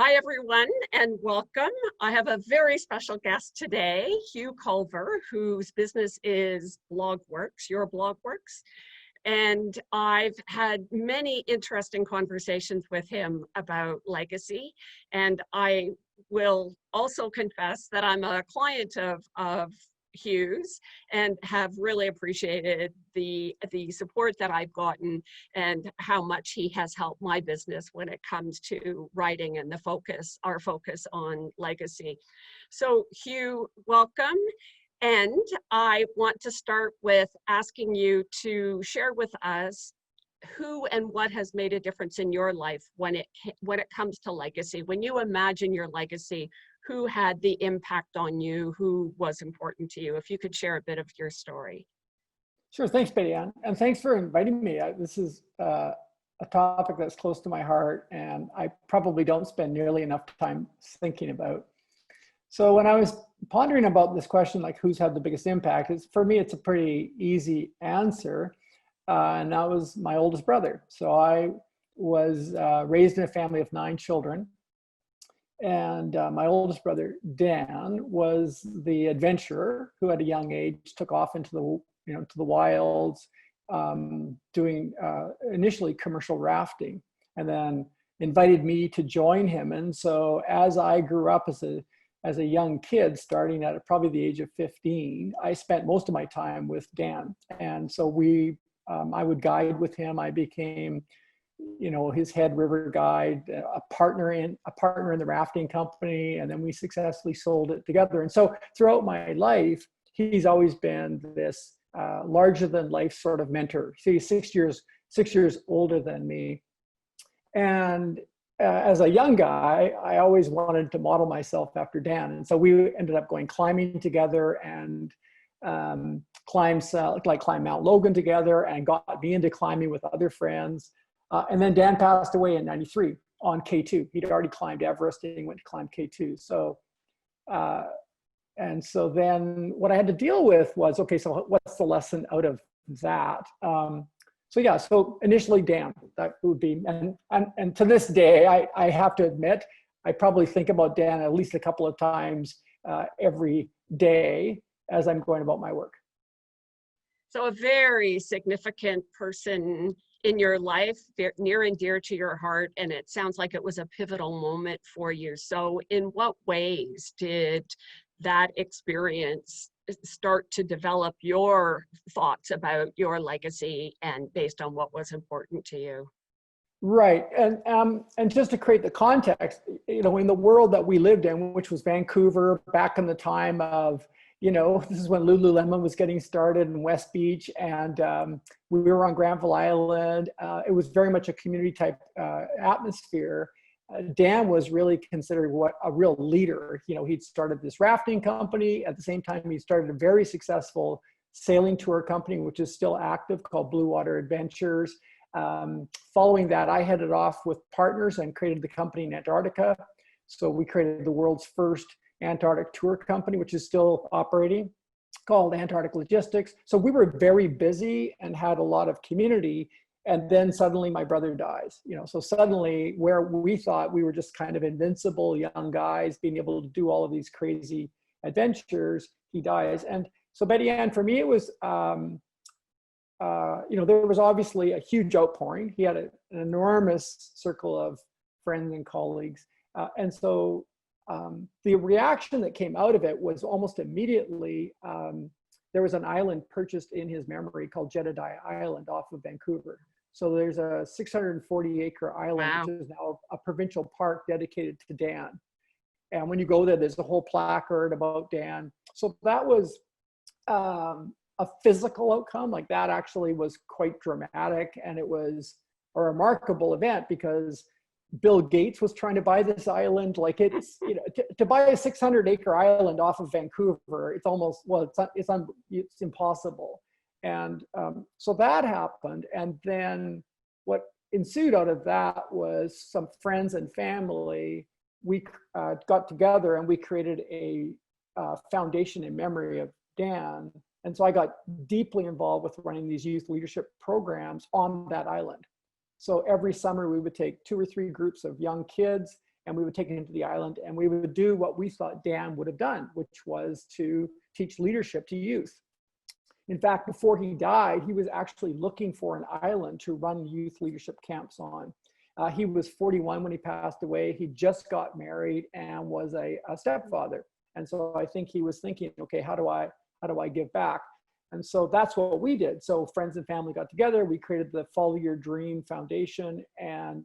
Hi, everyone, and welcome. I have a very special guest today, Hugh Culver, whose business is BlogWorks, your BlogWorks. And I've had many interesting conversations with him about legacy. And I will also confess that I'm a client of Hugh's and have really appreciated the support that I've gotten and how much he has helped my business when it comes to writing and our focus on legacy. So Hugh, welcome. And I want to start with asking you to share with us who and what has made a difference in your life when it comes to legacy. When you imagine your legacy, who had the impact on you? Who was important to you? If you could share a bit of your story. Sure, thanks, Betty Ann, and thanks for inviting me. This is a topic that's close to my heart, and I probably don't spend nearly enough time thinking about. So when I was pondering about this question, like who's had the biggest impact, for me, it's a pretty easy answer, and that was my oldest brother. So I was raised in a family of 9 children, and my oldest brother, Dan, was the adventurer who at a young age took off into the wilds, doing initially commercial rafting, and then invited me to join him. And so as I grew up as a young kid, starting at probably the age of 15, I spent most of my time with Dan. And so I would guide with him. I became, his head river guide, a partner in the rafting company, and then we successfully sold it together. And so throughout my life, he's always been this larger than life sort of mentor. So he's 6 years older than me. And as a young guy, I always wanted to model myself after Dan. And so we ended up going climbing together and climb Mount Logan together, and got me into climbing with other friends. And then Dan passed away in '93 on K2. He'd already climbed Everest and he went to climb K2. So then what I had to deal with was, okay, so what's the lesson out of that? So initially Dan, that would be, and to this day, I have to admit, I probably think about Dan at least a couple of times every day as I'm going about my work. So a very significant person in your life, near and dear to your heart, and it sounds like it was a pivotal moment for you. So in what ways did that experience start to develop your thoughts about your legacy and based on what was important to you? Right, and just to create the context, in the world that we lived in, which was Vancouver, back in the time of, this is when Lululemon was getting started in West Beach, and we were on Granville Island. It was very much a community type atmosphere. Dan was really considered a real leader. He'd started this rafting company. At the same time, he started a very successful sailing tour company, which is still active, called Blue Water Adventures. Following that, I headed off with partners and created the company in Antarctica. So we created the world's first Antarctic tour company, which is still operating, called Antarctic Logistics. So we were very busy and had a lot of community. And then suddenly my brother dies. So suddenly, where we thought we were just kind of invincible young guys being able to do all of these crazy adventures, he dies. And so Betty Ann, for me, it was, there was obviously a huge outpouring. He had an enormous circle of friends and colleagues. And so the reaction that came out of it was almost immediately, there was an island purchased in his memory called Jedediah Island off of Vancouver. So there's a 640-acre island, wow, which is now a provincial park dedicated to Dan. And when you go there, there's a whole placard about Dan. So that was a physical outcome. Like, that actually was quite dramatic, and it was a remarkable event because Bill Gates was trying to buy this island. Like, it's, to buy a 600-acre island off of Vancouver, it's almost, well, it's impossible. And so that happened. And then what ensued out of that was some friends and family. We got together and we created a foundation in memory of Dan. And so I got deeply involved with running these youth leadership programs on that island. So every summer we would take 2 or 3 groups of young kids and we would take him to the island, and we would do what we thought Dan would have done, which was to teach leadership to youth. In fact, before he died, he was actually looking for an island to run youth leadership camps on. He was 41 when he passed away. He just got married and was a stepfather. And so I think he was thinking, okay, how do I give back? And so that's what we did. So friends and family got together. We created the Follow Your Dream Foundation, and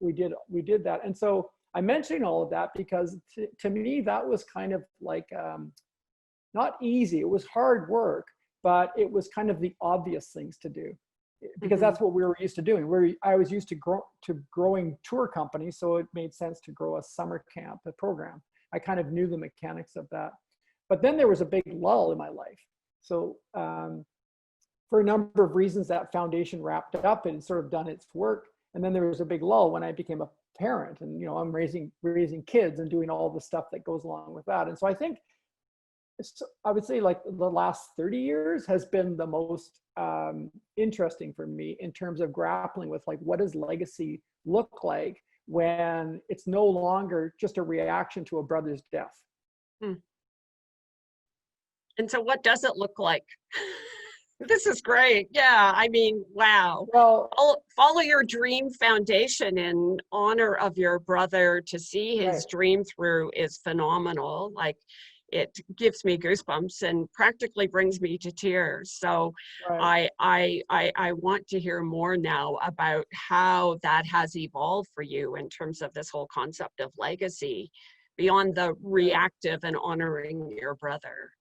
we did that. And so I'm mentioning all of that because to me, that was kind of like, not easy. It was hard work, but it was kind of the obvious things to do, because that's what we were used to doing. I was used to growing tour companies, so it made sense to grow a summer camp, a program. I kind of knew the mechanics of that. But then there was a big lull in my life. So for a number of reasons, that foundation wrapped up and sort of done its work. And then there was a big lull when I became a parent, and I'm raising kids and doing all the stuff that goes along with that. And so I think I would say like the last 30 years has been the most interesting for me in terms of grappling with like, what does legacy look like when it's no longer just a reaction to a brother's death? And so what does it look like? This is great. Yeah, I mean, wow. Well, Follow Your Dream Foundation in honor of your brother, to see his dream through is phenomenal. Like, it gives me goosebumps and practically brings me to tears. So I want to hear more now about how that has evolved for you in terms of this whole concept of legacy beyond the reactive and honoring your brother.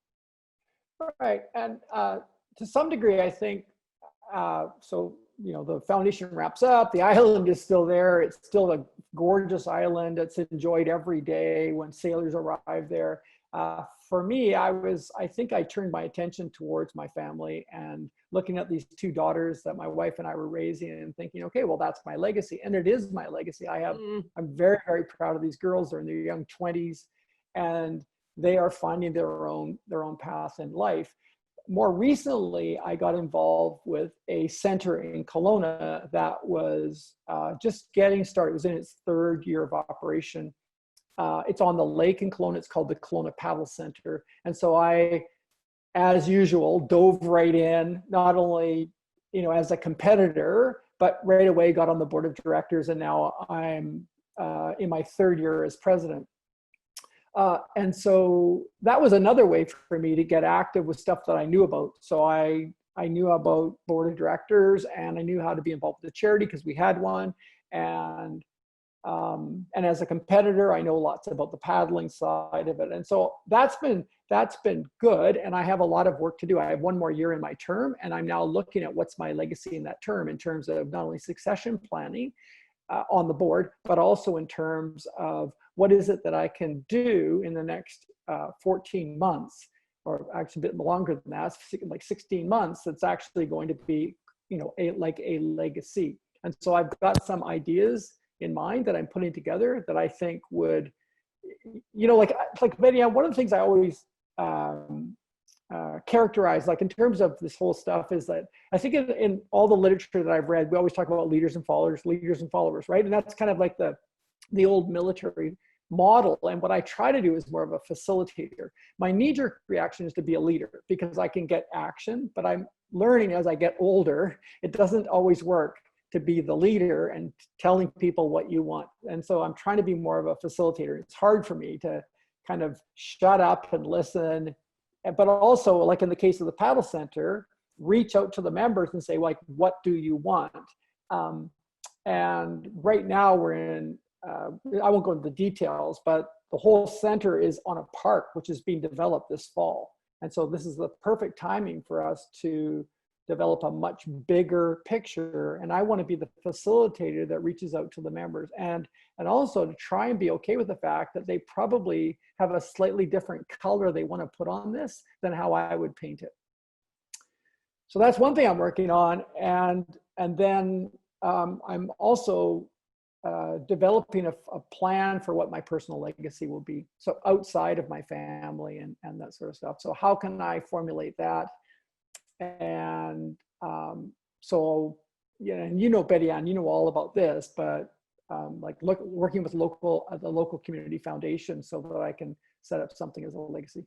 Right. And to some degree, I think, so, the foundation wraps up, the island is still there. It's still a gorgeous island. It's enjoyed every day when sailors arrive there. For me, I think I turned my attention towards my family and looking at these two daughters that my wife and I were raising and thinking, okay, well, that's my legacy. And it is my legacy. I'm very, very proud of these girls. They're in their young 20s, and they are finding their own path in life. More recently, I got involved with a center in Kelowna that was just getting started. It was in its third year of operation. It's on the lake in Kelowna. It's called the Kelowna Paddle Center. And so I, as usual, dove right in, not only, as a competitor, but right away got on the board of directors. And now I'm in my third year as president. And so that was another way for me to get active with stuff that I knew about. So I knew about board of directors, and I knew how to be involved with the charity because we had one. And as a competitor, I know lots about the paddling side of it. And so that's been good. And I have a lot of work to do. I have one more year in my term, and I'm now looking at what's my legacy in that term in terms of not only succession planning on the board, but also in terms of what is it that I can do in the next 14 months, or actually a bit longer than that, like 16 months, that's actually going to be, a legacy. And so I've got some ideas in mind that I'm putting together that I think would, like Betty, one of the things I always characterize, like in terms of this whole stuff, is that I think in all the literature that I've read, we always talk about leaders and followers, right? And that's kind of like the old military model. And what I try to do is more of a facilitator. My knee-jerk reaction is to be a leader because I can get action, but I'm learning as I get older, it doesn't always work to be the leader and telling people what you want. And so I'm trying to be more of a facilitator. It's hard for me to kind of shut up and listen, but also, like in the case of the paddle center, reach out to the members and say, like, what do you want? And right now we're in, I won't go into the details, but the whole center is on a park, which is being developed this fall. And so this is the perfect timing for us to develop a much bigger picture. And I want to be the facilitator that reaches out to the members, and also to try and be okay with the fact that they probably have a slightly different color they want to put on this than how I would paint it. So that's one thing I'm working on. And then I'm also developing a plan for what my personal legacy will be. So outside of my family and that sort of stuff. So how can I formulate that? And so, and Betty Ann, you know all about this, but working with the local community foundation so that I can set up something as a legacy.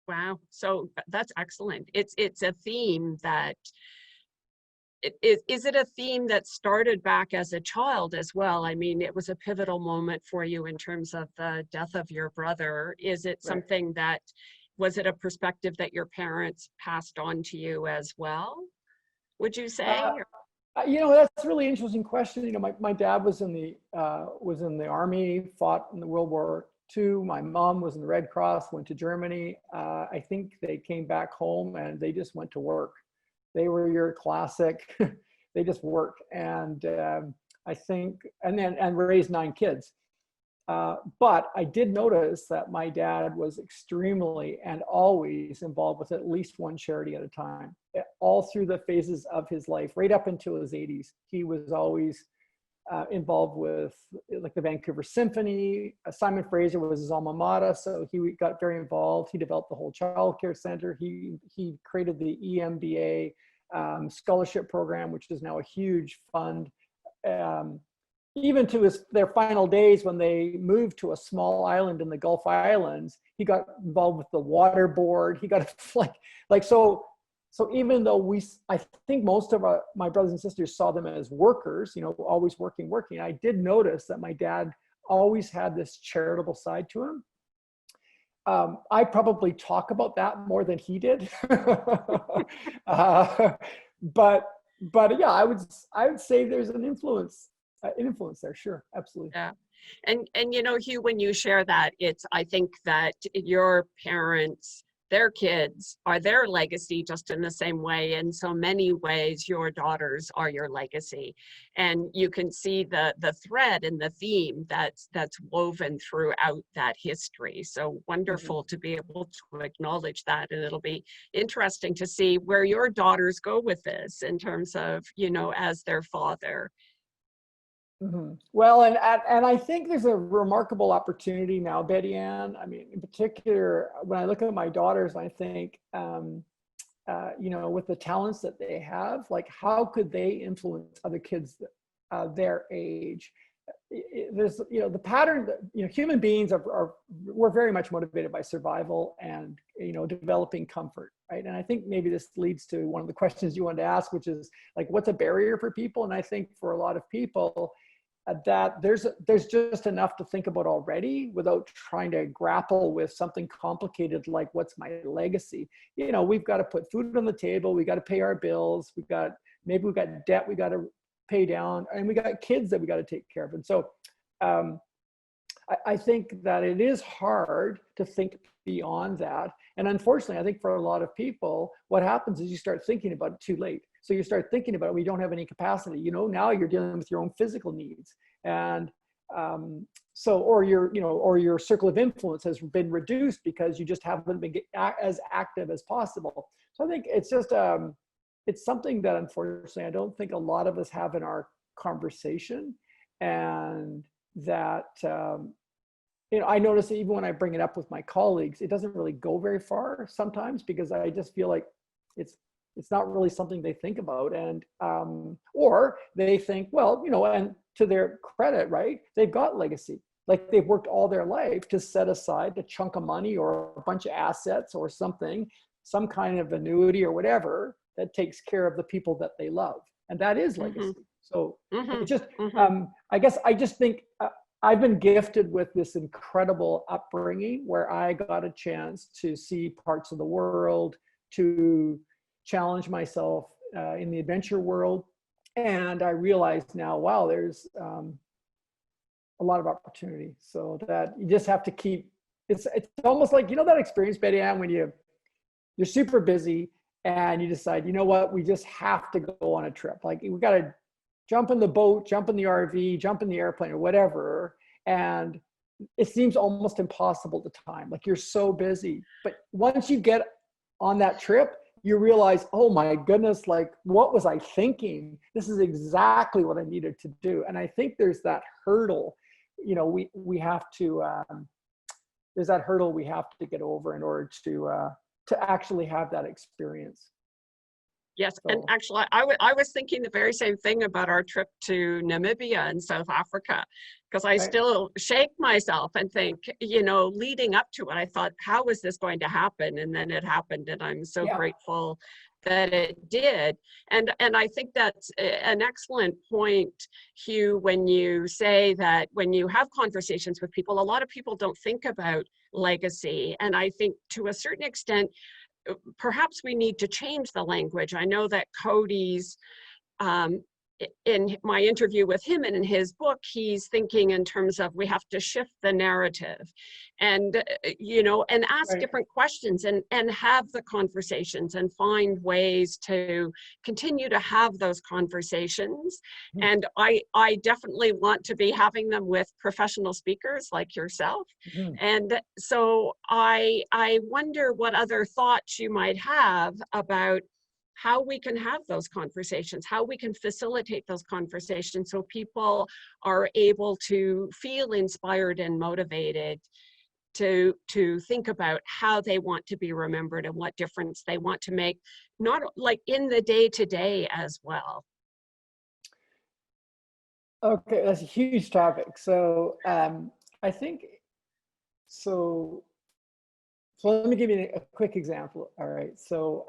Wow. So that's excellent. It's a theme that is it a theme that started back as a child as well? I mean, it was a pivotal moment for you in terms of the death of your brother. Is it Right. something that, was it a perspective that your parents passed on to you as well, would you say? That's a really interesting question. My dad was in the army, fought in the World War II. My mom was in the Red Cross, went to Germany. I think they came back home and they just went to work. They were your classic, they just worked. And I think, and raised 9 kids. But I did notice that my dad was extremely and always involved with at least one charity at a time, all through the phases of his life, right up until his 80s. He was always involved with like the Vancouver Symphony. Simon Fraser was his alma mater, so he got very involved. He developed the whole child care center. He created the EMBA scholarship program, which is now a huge fund. Even to their final days, when they moved to a small island in the Gulf Islands, he got involved with the water board. He got so even though I think most of my brothers and sisters saw them as workers, always working, I did notice that my dad always had this charitable side to him. I probably talk about that more than he did. But yeah, I would say there's an influence there. Sure. Absolutely. Yeah. And Hugh, when you share that, I think that your parents, their kids are their legacy, just in the same way. In so many ways, your daughters are your legacy. And you can see the thread and the theme that's woven throughout that history. So wonderful to be able to acknowledge that. And it'll be interesting to see where your daughters go with this in terms of, as their father. Mm-hmm. Well, and I think there's a remarkable opportunity now, Betty Ann. I mean, in particular, when I look at my daughters, I think, with the talents that they have, like, how could they influence other kids their age? There's, the pattern that, human beings we're very much motivated by survival and, developing comfort, right? And I think maybe this leads to one of the questions you wanted to ask, which is like, what's a barrier for people? And I think for a lot of people, that there's just enough to think about already without trying to grapple with something complicated like, what's my legacy? We've got to put food on the table, we got to pay our bills, we've got debt we got to pay down, and we got kids that we got to take care of. And so I think that it is hard to think beyond that. And unfortunately, I think for a lot of people, what happens is you start thinking about it too late. So you start thinking about it, we don't have any capacity. Now you're dealing with your own physical needs. And or your circle of influence has been reduced because you just haven't been as active as possible. So I think it's just, it's something that unfortunately, I don't think a lot of us have in our conversation. And that, I notice that even when I bring it up with my colleagues, it doesn't really go very far sometimes, because I just feel like it's not really something they think about. And or they think, well, and to their credit, right, they've got legacy. Like, they've worked all their life to set aside a chunk of money or a bunch of assets or something, some kind of annuity or whatever, that takes care of the people that they love. And that is legacy. So it just, I guess I just think I've been gifted with this incredible upbringing where I got a chance to see parts of the world, to challenge myself in the adventure world. And I realize now, wow, there's a lot of opportunity. So that you just have to keep, it's almost like, that experience, Betty Ann, when you're super busy and you decide, what, we just have to go on a trip. Like, we got to jump in the boat, jump in the RV, jump in the airplane or whatever. And it seems almost impossible at the time. Like, you're so busy. But once you get on that trip, you realize, oh my goodness, like, what was I thinking? This is exactly what I needed to do. And I think there's that hurdle, we have to, there's that hurdle we have to get over in order to actually have that experience. Yes, and So, actually, I was thinking the very same thing about our trip to Namibia and South Africa, because I right. still shake myself and think, you know, leading up to it, I thought, how is this going to happen? And then it happened, and I'm so Yeah. grateful that it did. And I think that's an excellent point, Hugh, when you say that when you have conversations with people, a lot of people don't think about legacy. And I think to a certain extent, perhaps we need to change the language. I know that Cody's, um, in my interview with him and in his book, he's thinking in terms of we have to shift the narrative and, you know, and ask Right. different questions and have the conversations and find ways to continue to have those conversations. Mhm. And I definitely want to be having them with professional speakers like yourself. Mhm. And so I wonder what other thoughts you might have about how we can have those conversations, how we can facilitate those conversations so people are able to feel inspired and motivated to think about how they want to be remembered and what difference they want to make, not like in the day to day as well. Okay, that's a huge topic. So I think so. So let me give you a quick example. All right. So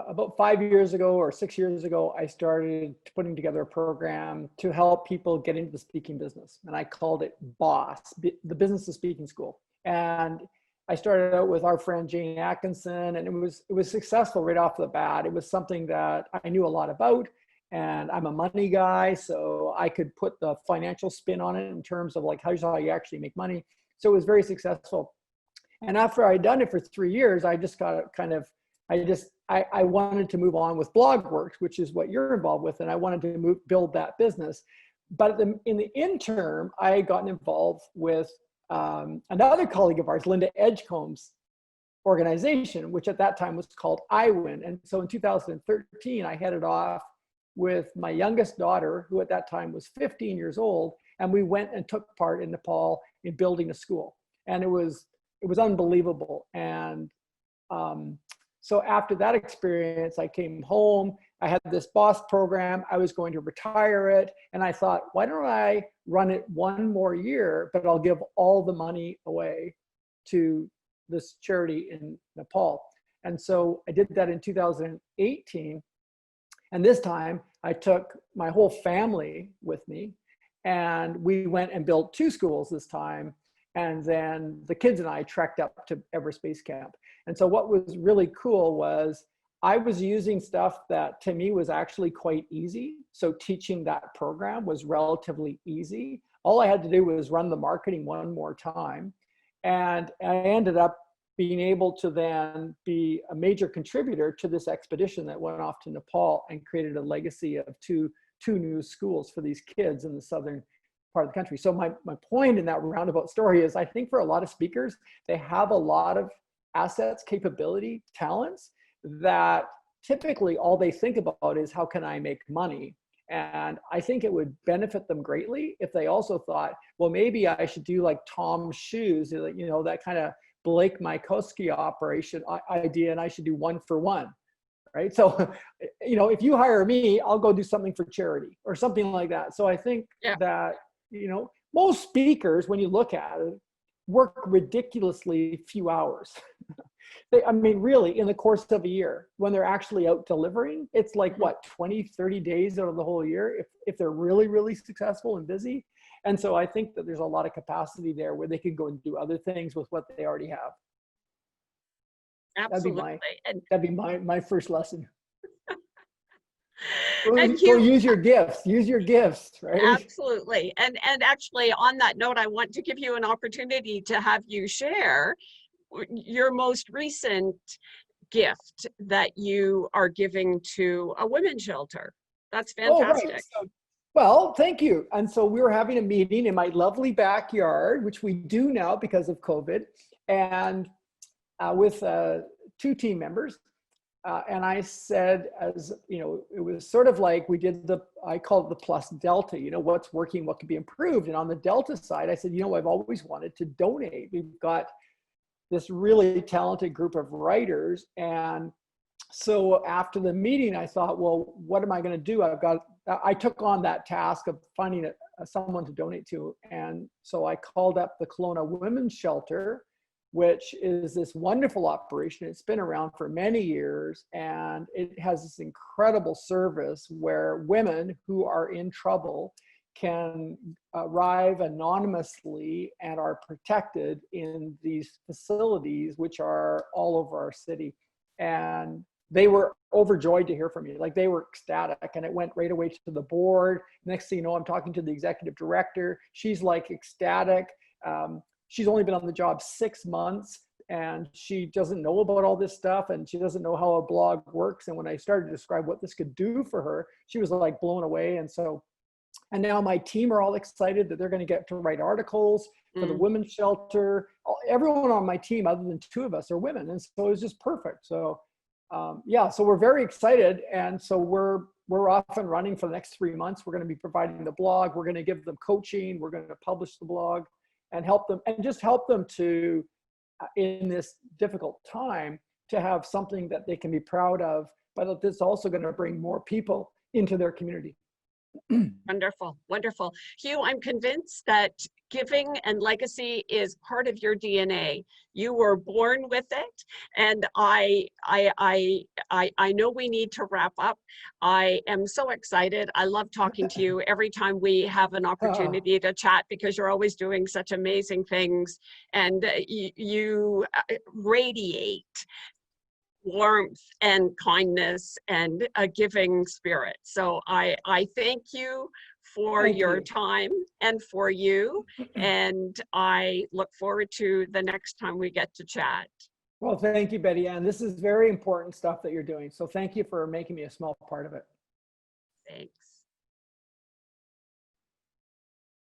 about 5 years ago or 6 years ago, I started putting together a program to help people get into the speaking business. And I called it BOSS, the Business of Speaking School. And I started out with our friend Jane Atkinson, and it was successful right off the bat. It was something that I knew a lot about, and I'm a money guy, so I could put the financial spin on it in terms of like here's how you actually make money. So it was very successful. And after I'd done it for 3 years, I just got kind of, I wanted to move on with BlogWorks, which is what you're involved with. And I wanted to build that business. But in the interim, I had gotten involved with another colleague of ours, Linda Edgecomb's organization, which at that time was called IWIN. And so in 2013, I headed off with my youngest daughter, who at that time was 15 years old. And we went and took part in Nepal in building a school. And it was unbelievable. And so after that experience, I came home. I had this BOSS program. I was going to retire it. And I thought, why don't I run it one more year, but I'll give all the money away to this charity in Nepal. And so I did that in 2018. And this time I took my whole family with me, and we went and built 2 schools this time. And then the kids and I trekked up to Everest Base Camp. And so what was really cool was I was using stuff that to me was actually quite easy. So teaching that program was relatively easy. All I had to do was run the marketing one more time. And I ended up being able to then be a major contributor to this expedition that went off to Nepal and created a legacy of two new schools for these kids in the southern part of the country. So my point in that roundabout story is I think for a lot of speakers, they have a lot of assets, capability, talents that typically all they think about is how can I make money? And I think it would benefit them greatly if they also thought, well, maybe I should do like Tom's Shoes, you know, that kind of Blake Mycoskie operation idea, and I should do 1 for 1. Right. So, you know, if you hire me, I'll go do something for charity or something like that. So I think Yeah. that, you know, most speakers, when you look at it, work ridiculously few hours. I mean, really, in the course of a year, when they're actually out delivering, it's like what, 20, 30 days out of the whole year, if they're really, really successful and busy. And so I think that there's a lot of capacity there where they can go and do other things with what they already have. Absolutely. That'd be my first lesson. And Go Hugh, use your gifts, right? absolutely. And actually on that note, I want to give you an opportunity to have you share your most recent gift that you are giving to a women's shelter. That's Oh, right. fantastic. So, well, thank you. And so we were having a meeting in my lovely backyard, which we do now because of COVID, and with 2 team members. And I said, as you know, it was sort of like we did I call it the plus delta, you know, what's working, what could be improved. And on the delta side, I said, you know, I've always wanted to donate. We've got this really talented group of writers, and So after the meeting, I thought, well, what am I going to do? I took on that task of finding someone to donate to. And so I called up the Kelowna Women's Shelter, which is this wonderful operation. It's been around for many years, and it has this incredible service where women who are in trouble can arrive anonymously and are protected in these facilities, which are all over our city. And they were overjoyed to hear from me. Like, they were ecstatic, and it went right away to the board. Next thing you know, I'm talking to the executive director. She's like ecstatic. She's only been on the job 6 months, and she doesn't know about all this stuff, and she doesn't know how a blog works. And when I started to describe what this could do for her, she was like blown away. And now my team are all excited that they're going to get to write articles for the women's shelter. Everyone on my team, other than 2 of us, are women. And so it was just perfect. So yeah, so we're very excited. And so we're off and running for the next 3 months. We're going to be providing the blog. We're going to give them coaching. We're going to publish the blog and help them, and just help them to, in this difficult time, to have something that they can be proud of, but it's also going to bring more people into their community. Wonderful, wonderful. Hugh, I'm convinced that giving and legacy is part of your DNA. You were born with it, and I know we need to wrap up. I am so excited. I love talking to you every time we have an opportunity to chat, because you're always doing such amazing things, and you radiate warmth and kindness and a giving spirit. So I thank you for your time and for you. And I look forward to the next time we get to chat. Well, thank you, Betty Ann. This is very important stuff that you're doing. So thank you for making me a small part of it. Thanks.